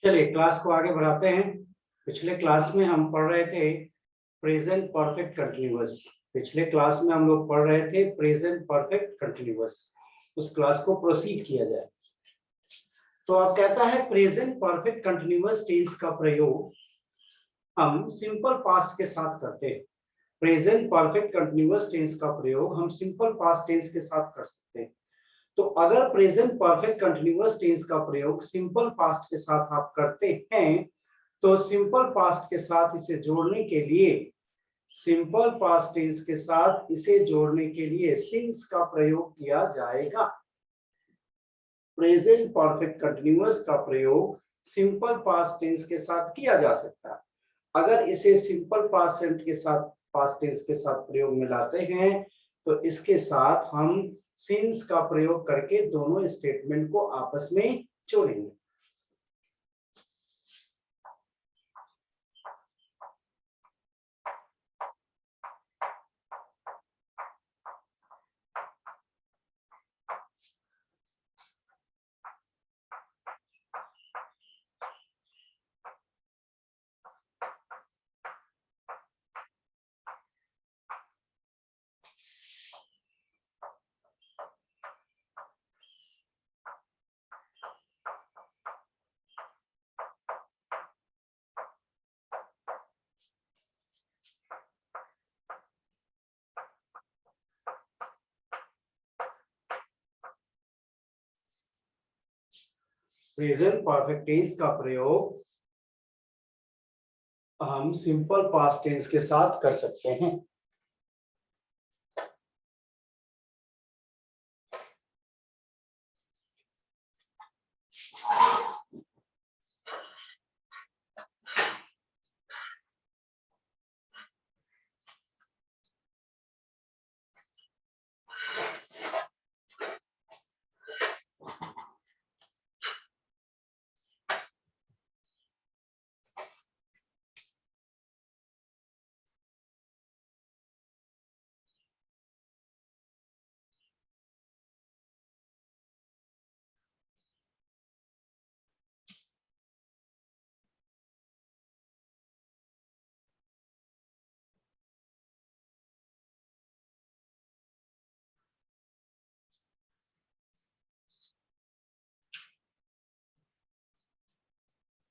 चलिए क्लास को आगे बढ़ाते हैं। पिछले क्लास में हम पढ़ रहे थे प्रेजेंट परफेक्ट कंटिन्यूअस। पिछले क्लास में हम लोग पढ़ रहे थे प्रेजेंट परफेक्ट कंटिन्यूअस। उस क्लास को प्रोसीड किया जाए तो अब कहता है प्रेजेंट परफेक्ट कंटिन्यूअस टेंस का प्रयोग हम सिंपल पास्ट के साथ करते हैं। प्रेजेंट परफेक्ट कंटिन्यूअस टेंस का प्रयोग हम सिंपल पास्ट टेंस के साथ कर सकते हैं। तो अगर प्रेजेंट परफेक्ट कंटिन्यूअस टेंस का प्रयोग सिंपल पास्ट के साथ आप करते हैं तो सिंपल पास्ट के साथ इसे जोड़ने के लिए सिंपल पास्ट टेंस के साथ इसे जोड़ने के लिए सिंस का प्रयोग किया जाएगा। प्रेजेंट परफेक्ट कंटिन्यूअस का प्रयोग सिंपल पास्ट टेंस के साथ किया जा सकता है। अगर इसे सिंपल पास्ट टेंस के साथ प्रयोग में लाते हैं तो इसके साथ हम सिंस का प्रयोग करके दोनों स्टेटमेंट को आपस में जोड़ेंगे। प्रेजेंट परफेक्ट टेंस का प्रयोग हम सिंपल पास्ट टेंस के साथ कर सकते हैं।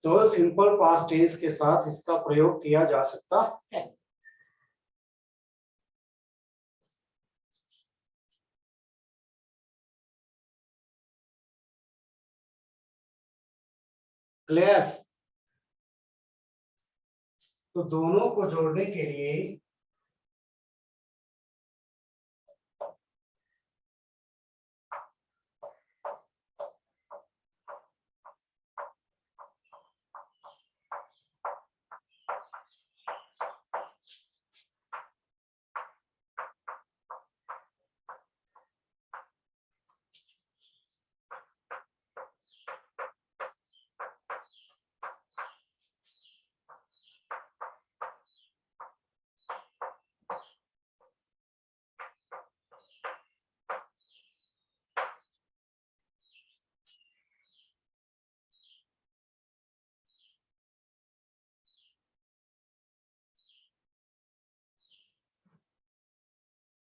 तो सिंपल पास्ट टेंस के साथ इसका प्रयोग किया जा सकता है। क्लियर? तो दोनों को जोड़ने के लिए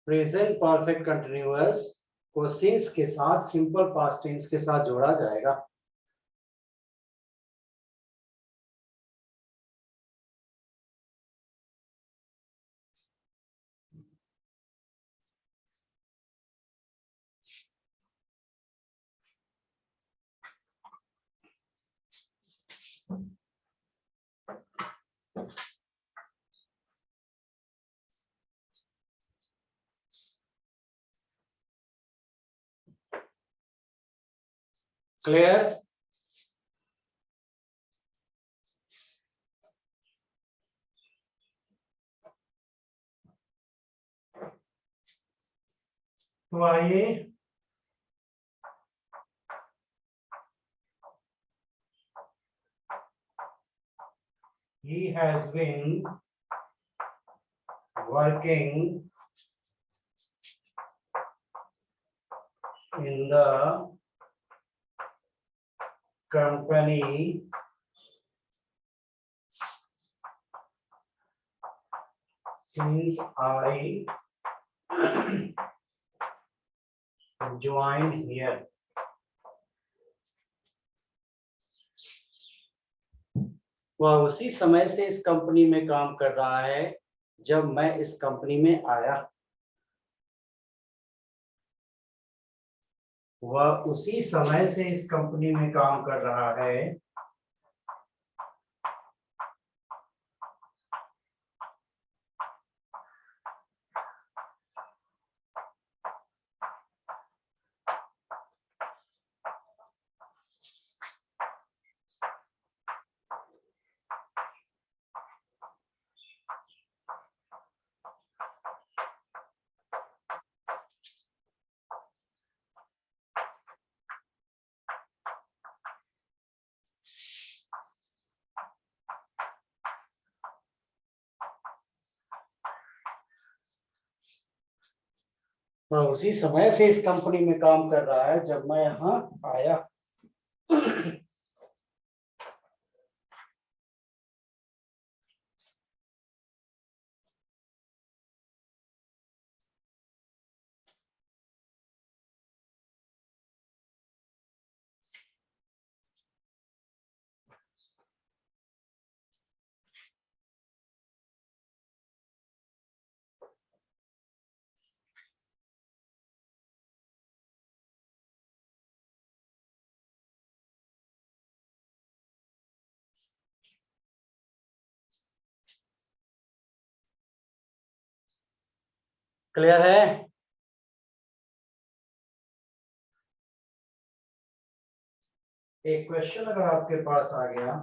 प्रेजेंट परफेक्ट कंटिन्यूअस को सिंस के साथ सिंपल पास्ट टेंस के साथ जोड़ा जाएगा। क्लियर? तो आइए he has been working in the company since I joined here. वह उसी समय से इस कंपनी में काम कर रहा है जब मैं इस कंपनी में आया। वह उसी समय से इस कंपनी में काम कर रहा है वह उसी समय से इस कंपनी में काम कर रहा है जब मैं यहाँ आया। क्लियर है? एक क्वेश्चन अगर आपके पास आ गया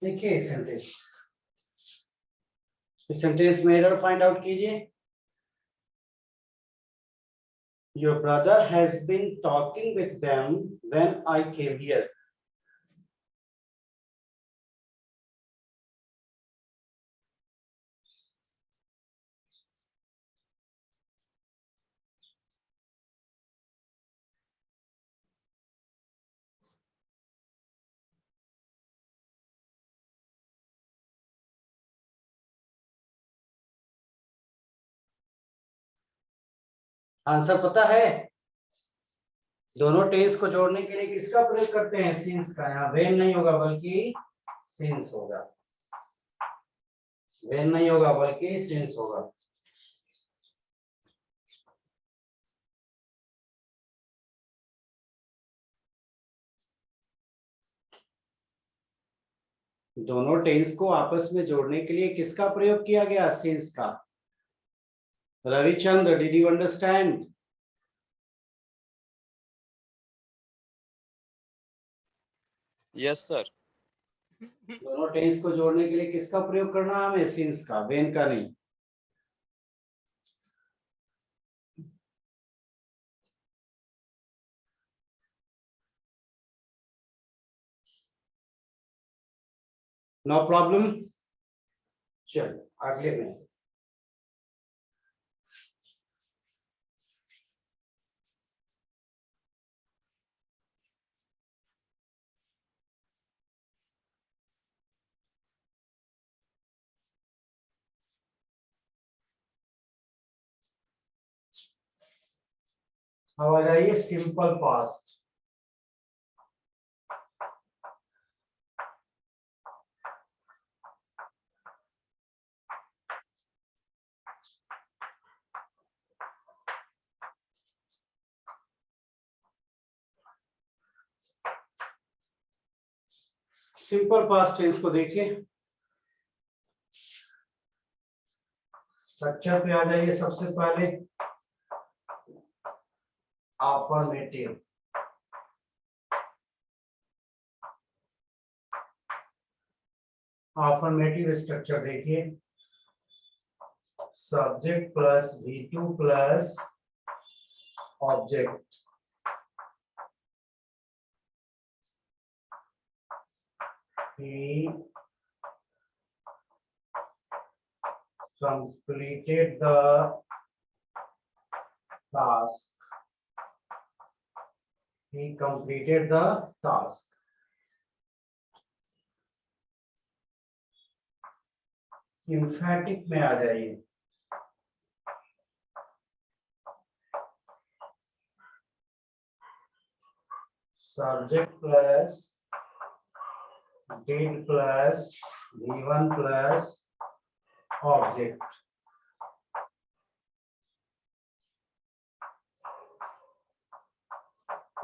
देखिए इस सेंटेंस में एरर फाइंड आउट कीजिए। Your brother has been talking with them when I came here. Answer पता है? दोनों टेंस को जोड़ने के लिए किसका प्रयोग करते हैं? सिंस का। यहाँ वेन नहीं होगा बल्कि सिंस होगा। वेन नहीं होगा बल्कि सिंस होगा। दोनों टेंस को आपस में जोड़ने के लिए किसका प्रयोग किया गया? सिंस का। Ravichandra, did you understand? Yes sir. दोनों टेंस को जोड़ने के लिए किसका प्रयोग करना है हमें? सिंस का, वेन का नहीं। No problem. चलो अगले में। अब आ जाइए simple past. Simple past tense को देखिए, स्ट्रक्चर पे आ जाइए। सबसे पहले अफर्मेटिव, अफर्मेटिव स्ट्रक्चर देखिए, subject plus V2 plus object, he completed the task, he completed the task। Emphatic में आ जाइए, subject plus did plus V1 plus object,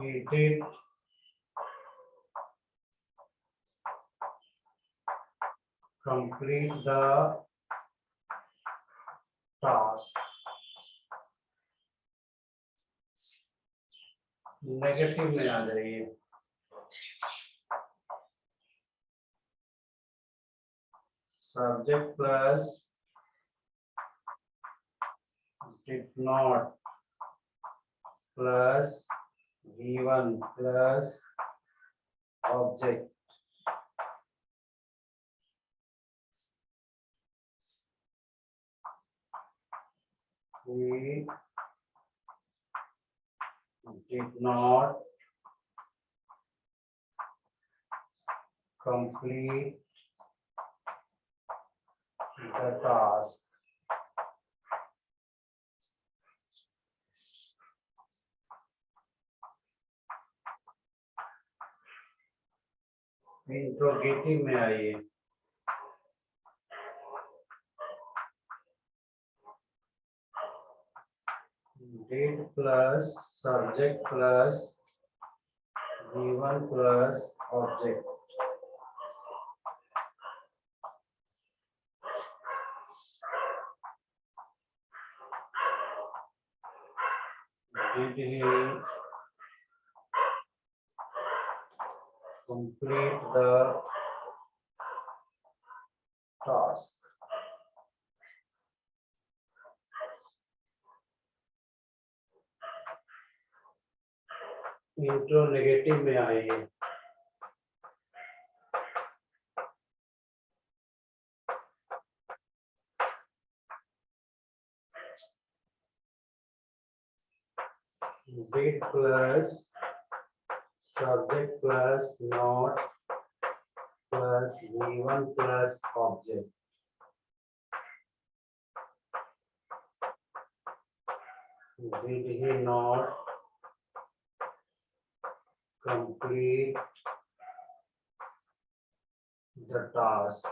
he did complete the task। Negative में आ जाइए, subject plus did not plus V1 plus object, we did not complete the task। Interrogative में आइए, did plus subject plus V1 plus object, did he complete the task। Intro negative में आइए, did plus subject plus not plus V1 plus object, did he not complete the task।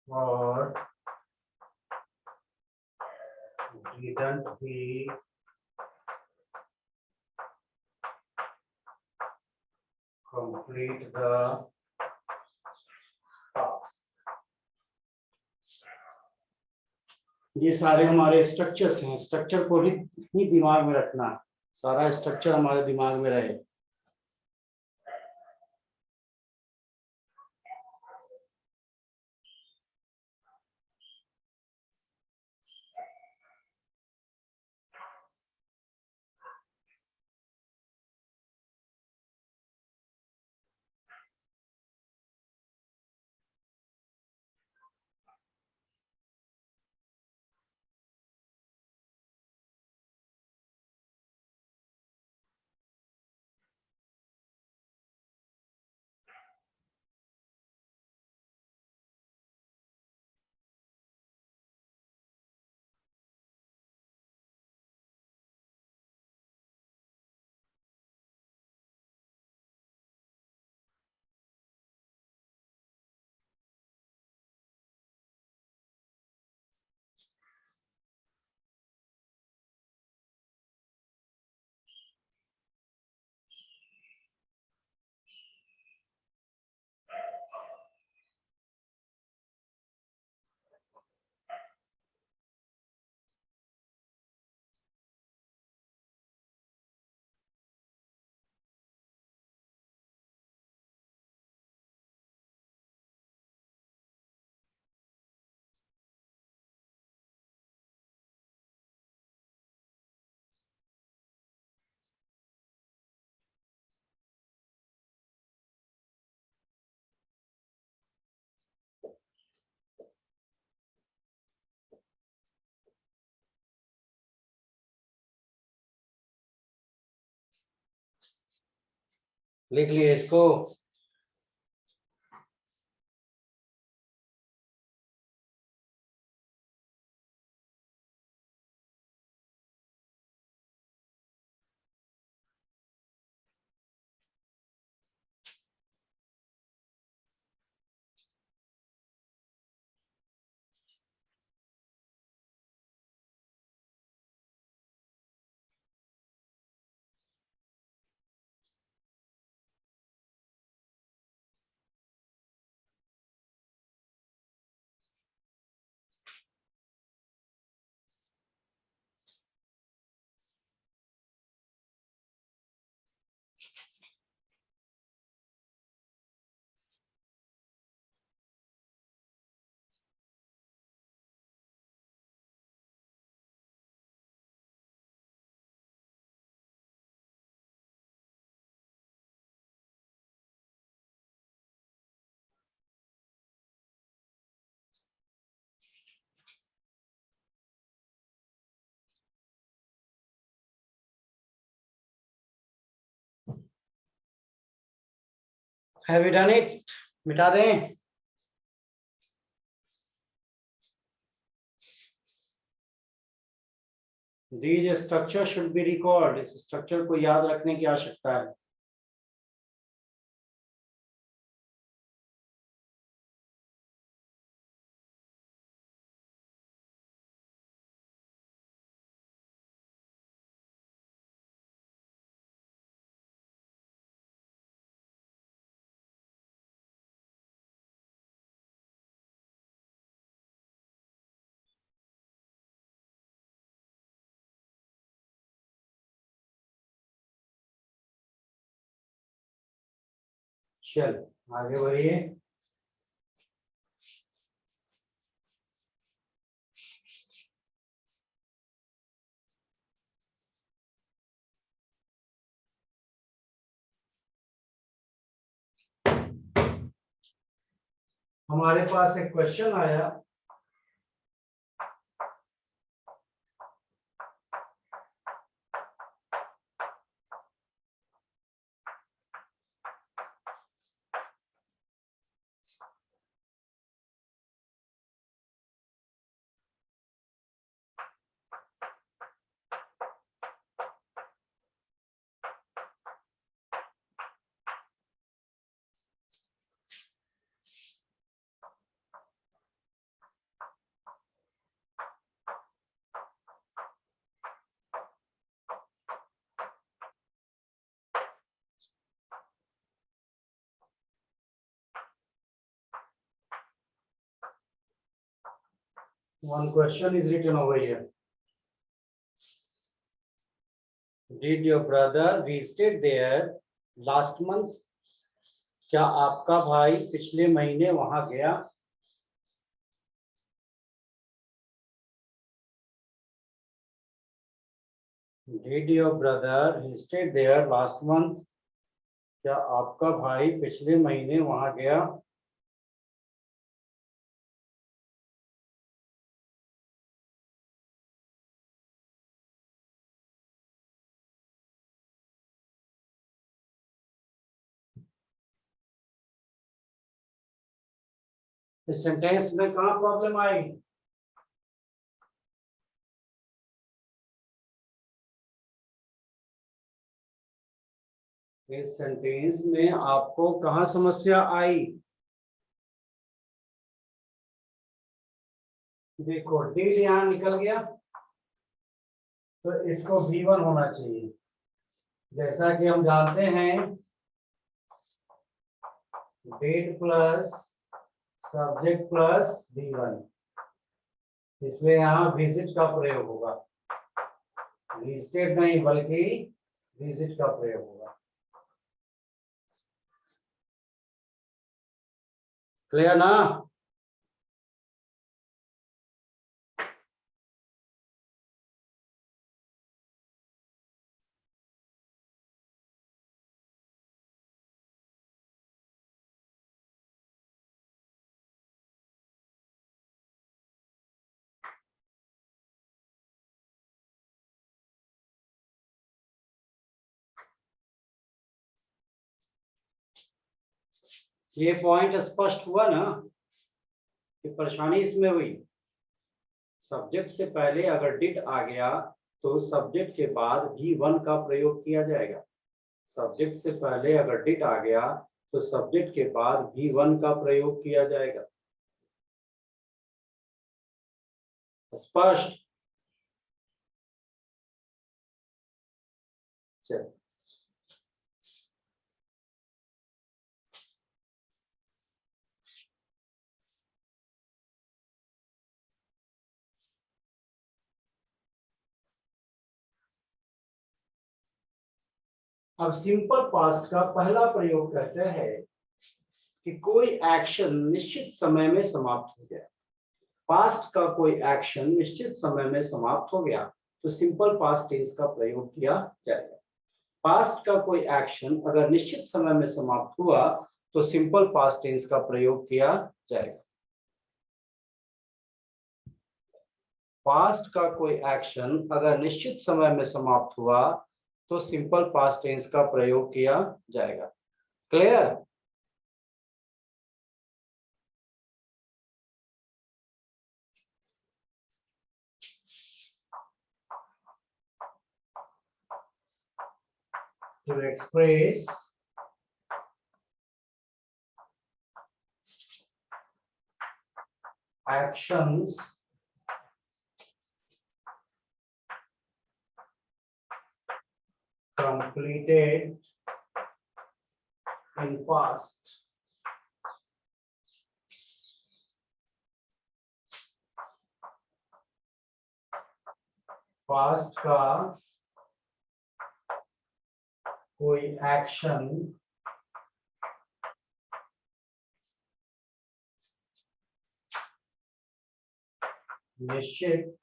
और didn't he complete the task। ये सारे हमारे structures हैं, structure को ही दिमाग में रखना, सारा स्ट्रक्चर हमारे दिमाग में रहे। लिख लिए इसको। Have you done it? मिटा दें। These structure should be recalled. इस स्ट्रक्चर को याद रखने की आवश्यकता है। चल आगे बढ़िए। हमारे पास एक क्वेश्चन आया, one question is written over here. Did your brother visited there last month? क्या आपका भाई पिछले महीने वहां गया? Did your brother visited there last month? क्या आपका भाई पिछले महीने वहां गया? इस सेंटेंस में कहाँ प्रॉब्लम आई? इस सेंटेंस में आपको कहाँ समस्या आई? देखो डिड यहाँ निकल गया तो इसको V1 होना चाहिए। जैसा कि हम जानते हैं did plus subject plus V1, इसलिए यहाँ विजिट का प्रयोग होगा। विजिटेड नहीं बल्कि विजिट का प्रयोग होगा। क्लियर ना? ये पॉइंट स्पष्ट हुआ ना कि परेशानी इसमें हुई। सब्जेक्ट से पहले अगर डिड आ गया तो सब्जेक्ट के बाद भी वन का प्रयोग किया जाएगा। सब्जेक्ट से पहले अगर डिड आ गया तो सब्जेक्ट के बाद भी वन का प्रयोग किया जाएगा। स्पष्ट? चलो अब सिंपल पास्ट का पहला प्रयोग कहते हैं कि कोई एक्शन निश्चित समय में समाप्त हो गया। पास्ट का कोई एक्शन निश्चित समय में समाप्त हो गया तो सिंपल पास्ट टेंस का प्रयोग किया जाएगा। पास्ट का कोई एक्शन अगर निश्चित समय में समाप्त हुआ तो सिंपल पास्ट टेंस का प्रयोग किया जाएगा। पास्ट का कोई एक्शन अगर निश्चित समय में समाप्त हुआ तो सिंपल पास्ट टेंस का प्रयोग किया जाएगा। Clear? To express actions completed in past, past का कोई एक्शन निश्चित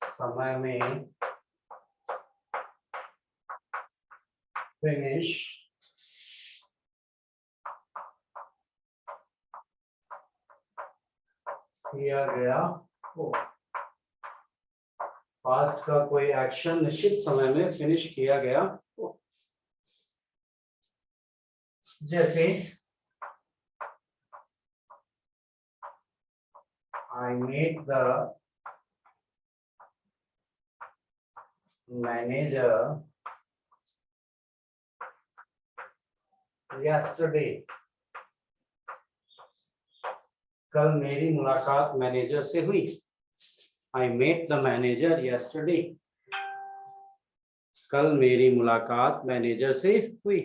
समय में फिनिश किया गया हो। पास्ट का कोई एक्शन निश्चित समय में फिनिश किया गया हो। जैसे I made the manager yesterday. कल मेरी मुलाकात मैनेजर से हुई। I met the manager yesterday. कल मेरी मुलाकात मैनेजर से हुई।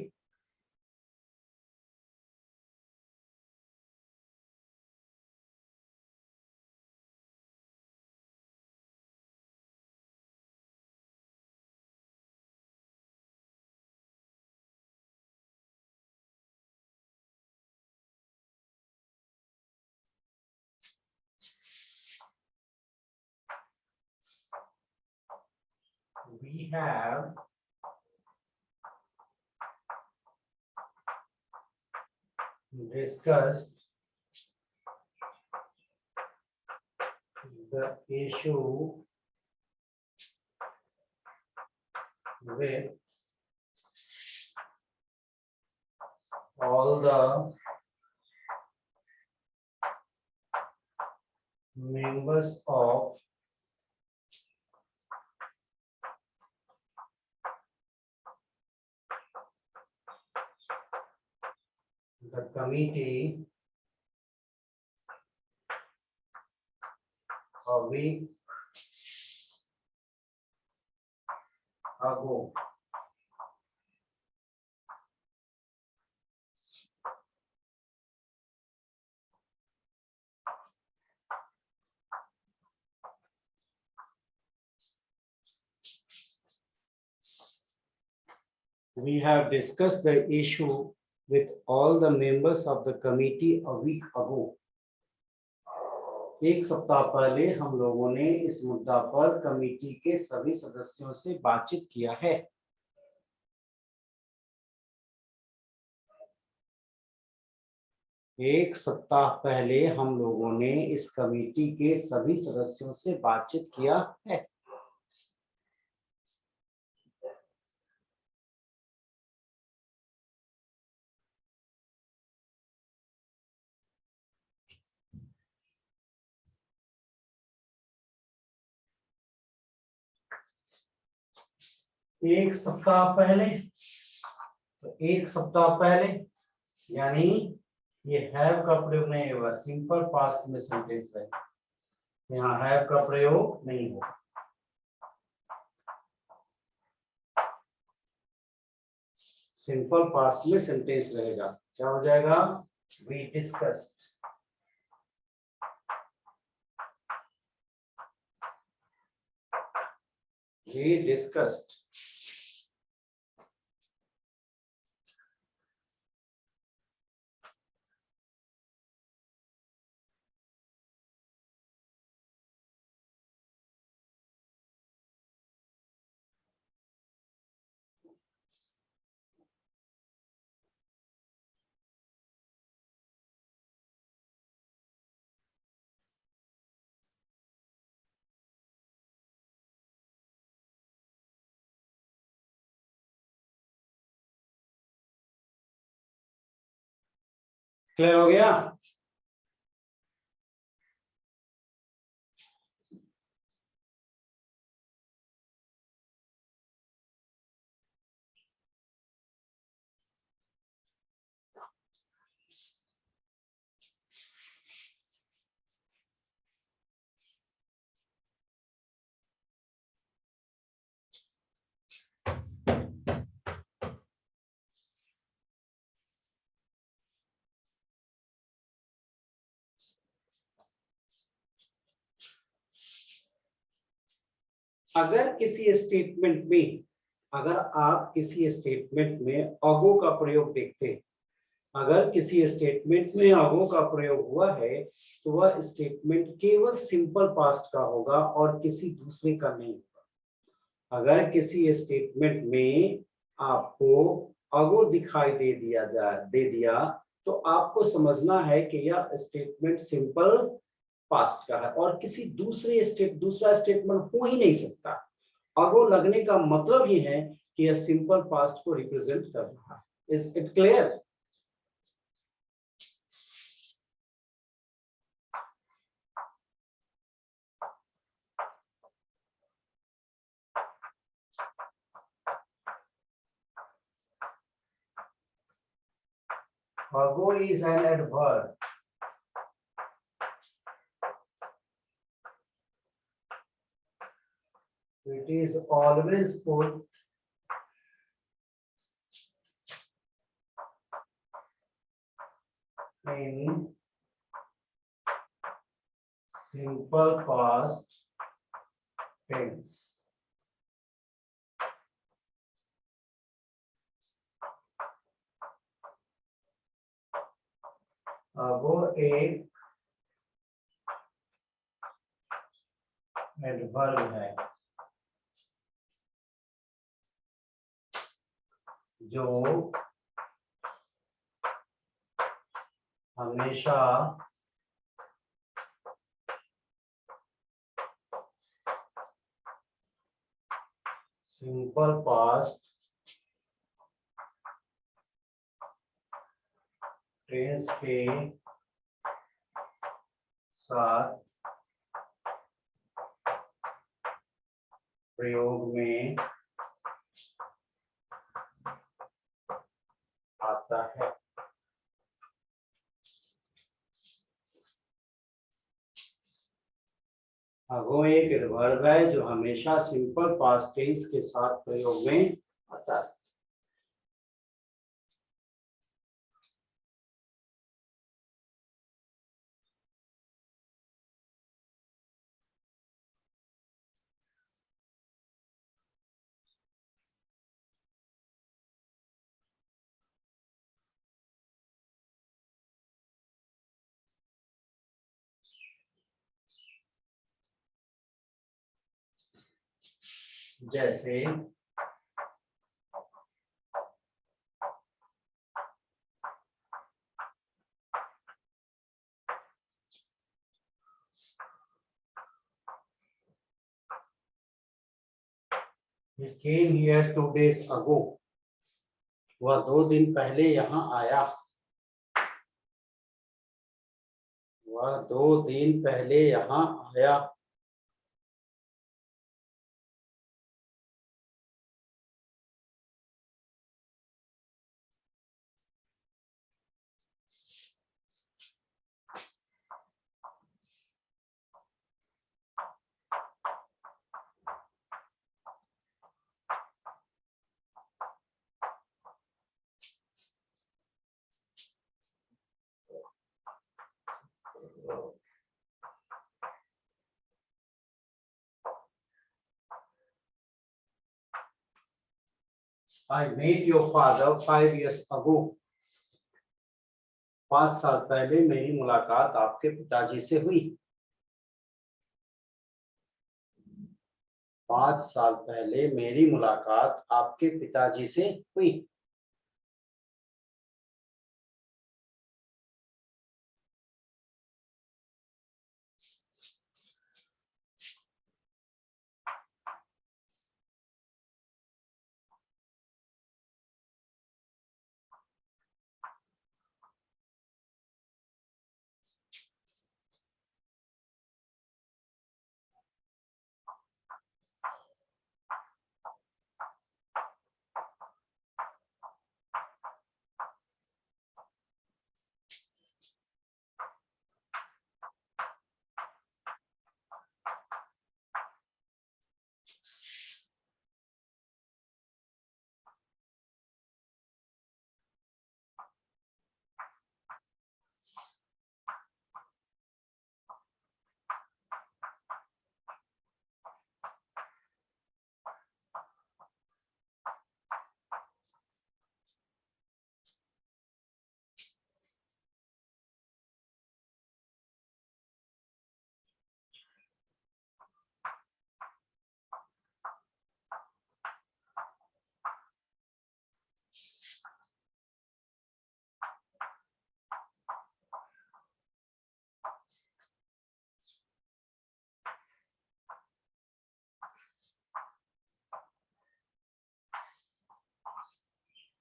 We have discussed the issue with all the members of the committee a week ago. We have discussed the issue with all the members of the committee a week ago. एक सप्ताह पहले हम लोगों ने इस मुद्दा पर कमेटी के सभी सदस्यों से बातचीत किया है। एक सप्ताह पहले हम लोगों ने इस कमेटी के सभी सदस्यों से बातचीत किया है। एक सप्ताह पहले, तो एक सप्ताह पहले यानी ये हैव का प्रयोग नहीं होगा, सिंपल पास्ट में सेंटेंस है, यहाँ हैव का प्रयोग नहीं होगा। सिंपल पास्ट में सेंटेंस रहेगा, क्या हो जाएगा? We discussed. We discussed. Clear हो गया? अगर किसी स्टेटमेंट में, अगर आप किसी स्टेटमेंट में अगो का प्रयोग देखते, अगर किसी स्टेटमेंट में अगो का प्रयोग हुआ है तो वह स्टेटमेंट केवल सिंपल पास्ट का होगा और किसी दूसरे का नहीं होगा। अगर किसी स्टेटमेंट में आपको अगो दिखाई दे दिया तो आपको समझना है कि यह स्टेटमेंट सिंपल पास्ट का है और किसी दूसरा स्टेटमेंट हो ही नहीं सकता। अगो लगने का मतलब ही है कि यह सिंपल पास्ट को रिप्रेजेंट कर रहा है। Is it clear? Ago is an adverb. It is always put in simple past tense. वो एक एडवर्ब है जो हमेशा सिंपल पास्ट टेंस के साथ प्रयोग में आता है। वो एक एडवर्ब है जो हमेशा सिंपल पास्ट टेंस के साथ प्रयोग में आता है। जैसे He came here 2 days ago. वह 2 दिन पहले यहाँ आया। वह 2 दिन पहले यहाँ आया। I met your father 5 years ago. 5 साल पहले मेरी मुलाकात आपके पिताजी से हुई। 5 साल पहले मेरी मुलाकात आपके पिताजी से हुई।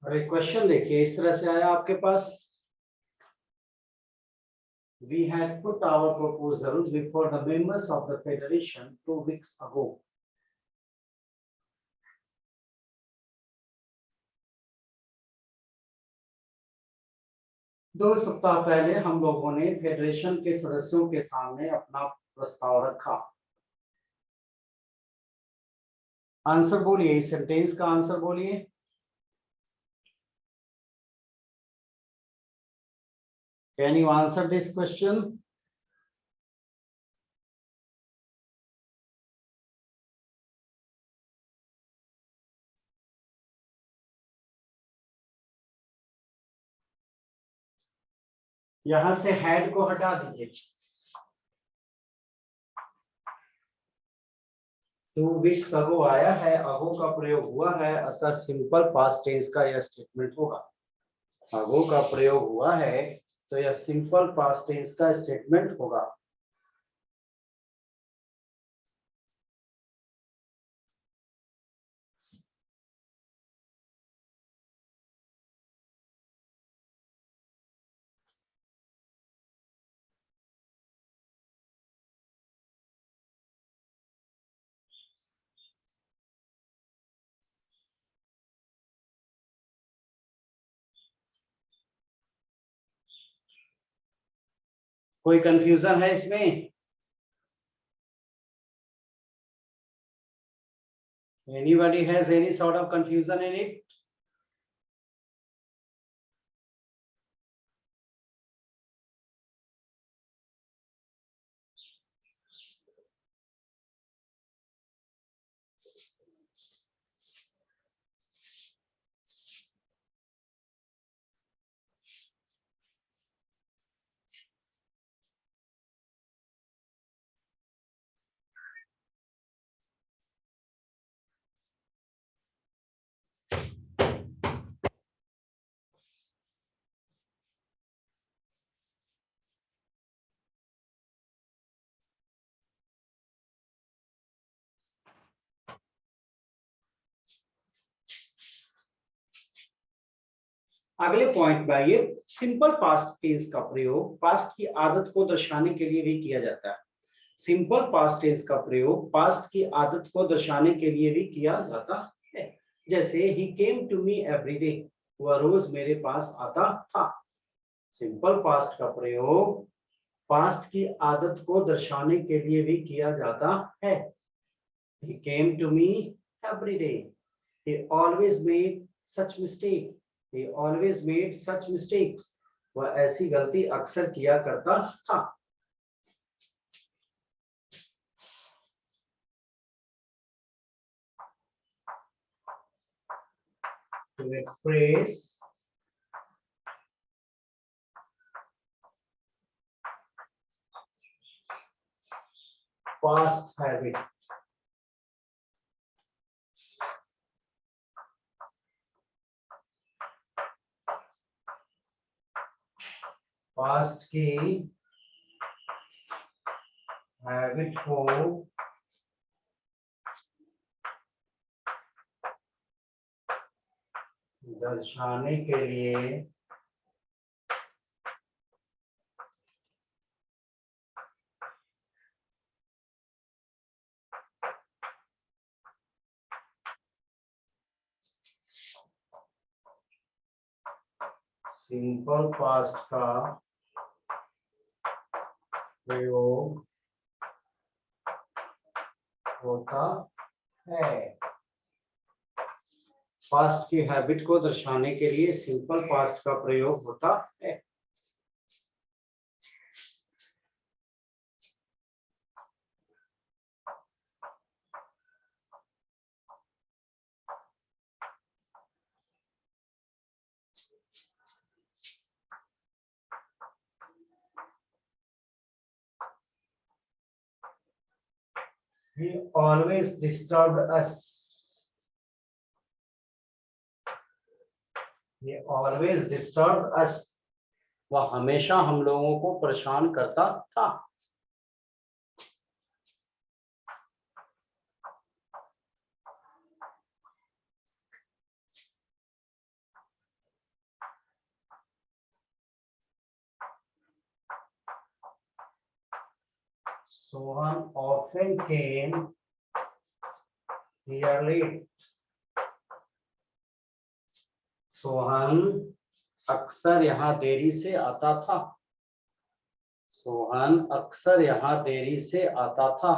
और एक क्वेश्चन देखिए, इस तरह से आया आपके पास। We had put our proposal before the members of the federation 2 weeks ago. दो सप्ताह पहले हम लोगों ने फेडरेशन के सदस्यों के सामने अपना प्रस्ताव रखा। आंसर बोलिए, इस सेंटेंस का आंसर बोलिए। Can you answer this question? यहां से हैड को हटा दीजिए। 2 weeks ago आया है, अगो का प्रयोग हुआ है, अतः सिंपल पास्ट टेंस का यह स्टेटमेंट होगा। अगो का प्रयोग हुआ है तो यह सिंपल पास्ट टेंस का स्टेटमेंट होगा। कोई कंफ्यूजन है इसमें? Anybody has any sort of confusion in it? अगले पॉइंट में आइए। सिंपल पास्ट टेंस का प्रयोग पास्ट की आदत को दर्शाने के लिए भी किया जाता है। सिंपल पास्ट टेंस का प्रयोग पास्ट की आदत को दर्शाने के लिए भी किया जाता है। जैसे ही came to me every day, वह रोज मेरे पास आता था। सिंपल पास्ट का प्रयोग पास्ट की आदत को दर्शाने के लिए भी किया जाता है। He came to me every day. He always made such mistake. He always made such mistakes. वह ऐसी गलती अक्सर किया करता था। to express past habit. Past की हैबिट को दर्शाने के लिए सिंपल पास्ट का प्रयोग होता है। पास्ट की हैबिट को दर्शाने के लिए सिंपल पास्ट का प्रयोग होता है। He always disturbed us. He always disturbed us. वह हमेशा हम लोगों को परेशान करता था। Sohan often came here late. Sohan अक्सर यहाँ देरी से आता था। सोहन अक्सर यहाँ देरी से आता था।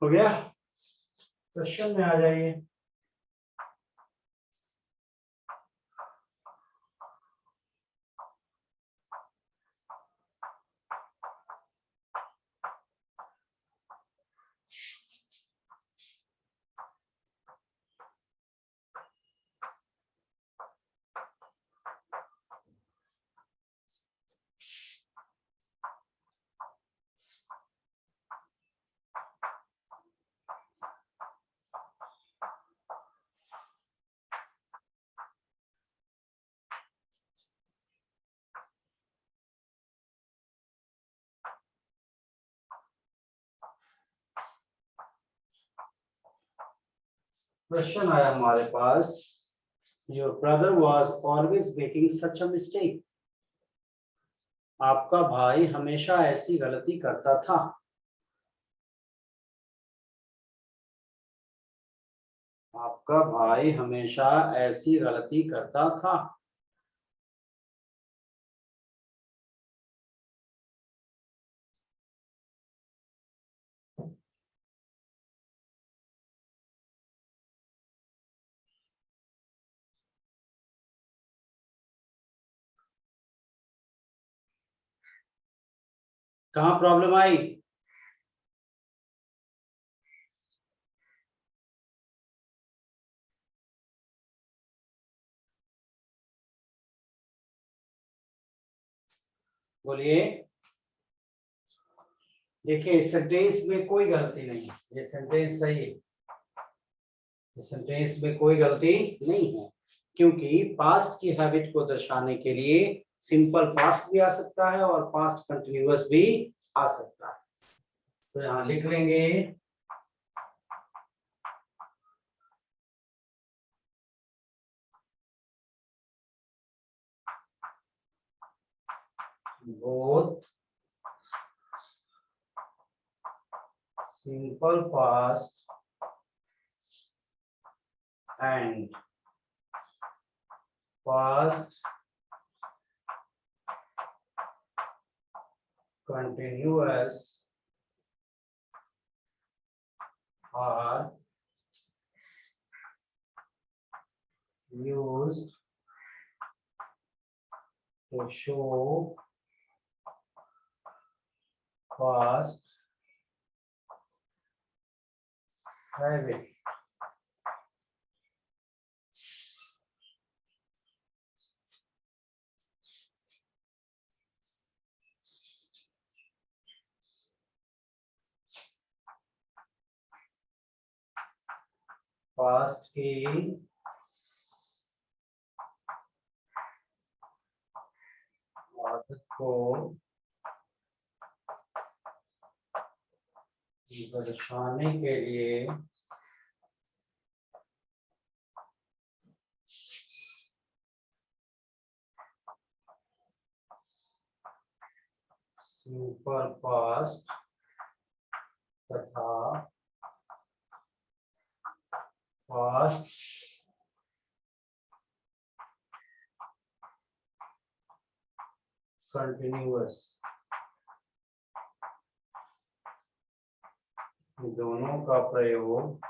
हो गया? क्वेश्चन में आ जाइए। क्वेश्चन आया हमारे पास, your brother was always making such a mistake. आपका भाई हमेशा ऐसी गलती करता था। आपका भाई हमेशा ऐसी गलती करता था। कहाँ प्रॉब्लम आई? बोलिए। देखिए सेंटेंस में कोई गलती नहीं, ये सेंटेंस सही है। इस सेंटेंस में कोई गलती नहीं है, क्योंकि पास्ट की हैबिट को दर्शाने के लिए सिंपल पास्ट भी आ सकता है और पास्ट कंटिन्यूअस भी आ सकता है। तो यहाँ लिख लेंगे both simple past and past continuous are used to show past habit. Past की आदत को दर्शाने के लिए सिंपल पास्ट तथा पास्ट कंटिन्यूअस दोनों का प्रयोग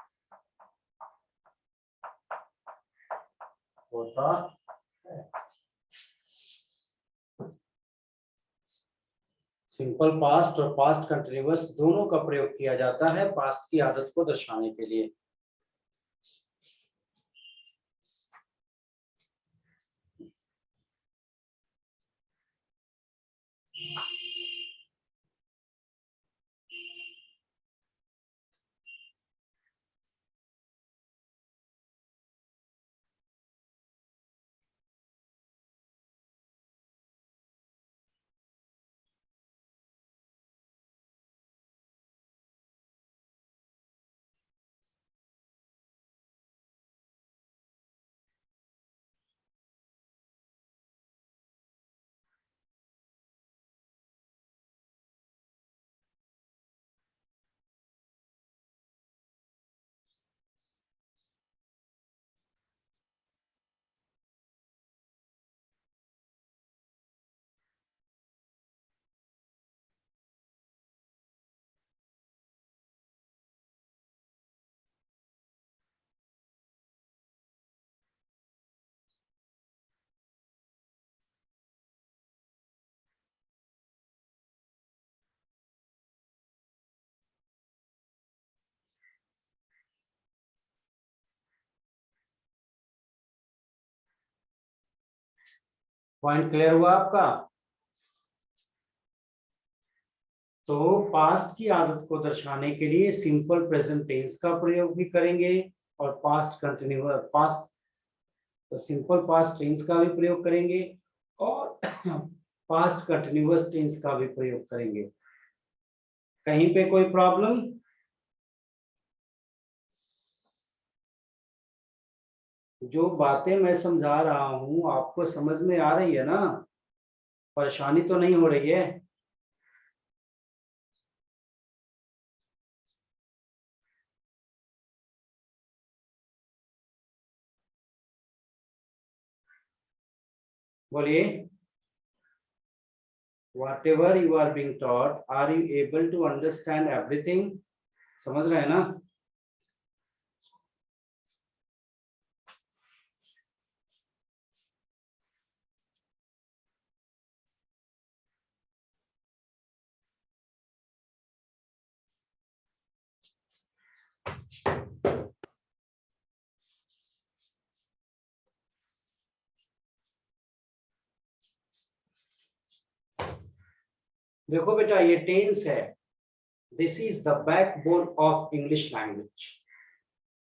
होता है। सिंपल पास्ट और पास्ट कंटिन्यूअस दोनों का प्रयोग किया जाता है पास्ट की आदत को दर्शाने के लिए। पॉइंट क्लियर हुआ आपका? तो पास्ट की आदत को दर्शाने के लिए सिंपल प्रेजेंट टेंस का प्रयोग भी करेंगे और पास्ट कंटिन्यूअस पास्ट तो सिंपल पास्ट टेंस का भी प्रयोग करेंगे और पास्ट कंटिन्यूअस टेंस का भी प्रयोग करेंगे। कहीं पे कोई प्रॉब्लम? जो बातें मैं समझा रहा हूं आपको समझ में आ रही है ना? परेशानी तो नहीं हो रही है? बोलिए। Whatever you are being taught, are you able to understand everything? समझ रहे हैं ना? देखो बेटा ये टेंस है। This is the backbone of English language.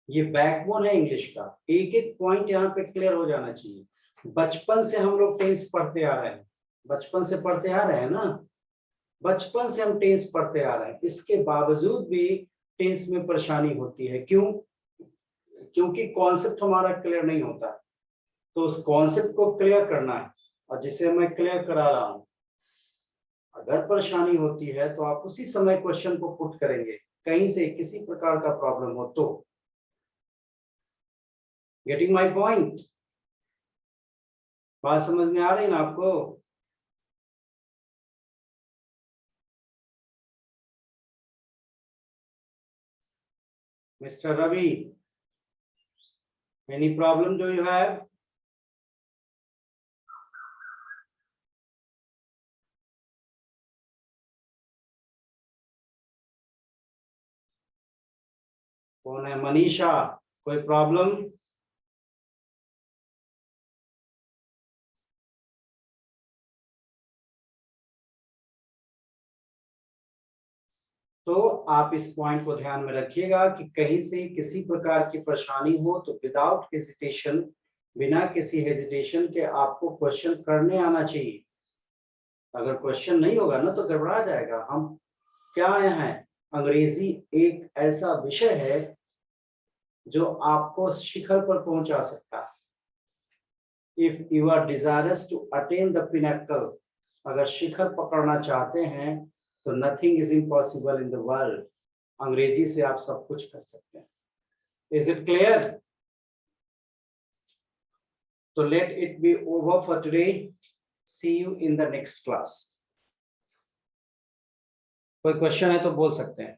ये बैकबोन है इंग्लिश का। एक एक पॉइंट यहाँ पे क्लियर हो जाना चाहिए। बचपन से हम लोग टेंस पढ़ते आ रहे हैं, बचपन से पढ़ते आ रहे हैं ना, बचपन से हम टेंस पढ़ते आ रहे हैं, इसके बावजूद भी टेंस में परेशानी होती है। क्यों? क्योंकि कॉन्सेप्ट हमारा क्लियर नहीं होता। तो उस कॉन्सेप्ट को क्लियर करना है, और जिसे मैं क्लियर करा रहा हूं। अगर परेशानी होती है तो आप उसी समय क्वेश्चन को पुट करेंगे, कहीं से किसी प्रकार का प्रॉब्लम हो तो। Getting my point? बात समझ में आ रही है ना आपको? Mister Ravi, any problem do you have? कौन है? मनीषा, कोई प्रॉब्लम? तो आप इस पॉइंट को ध्यान में रखिएगा कि कहीं से किसी प्रकार की परेशानी हो तो विदाउट हेजिटेशन, बिना किसी हेजिटेशन के आपको क्वेश्चन करने आना चाहिए। अगर क्वेश्चन नहीं होगा ना तो गड़बड़ा जाएगा। हम क्या आए हैं? अंग्रेजी एक ऐसा विषय है जो आपको शिखर पर पहुंचा सकता है। If you are desirous to attain the pinnacle, अगर शिखर पकड़ना चाहते हैं तो nothing is impossible in the world. अंग्रेजी से आप सब कुछ कर सकते हैं। Is it clear? तो let it be over for today. See you in the next class. कोई क्वेश्चन है तो बोल सकते हैं।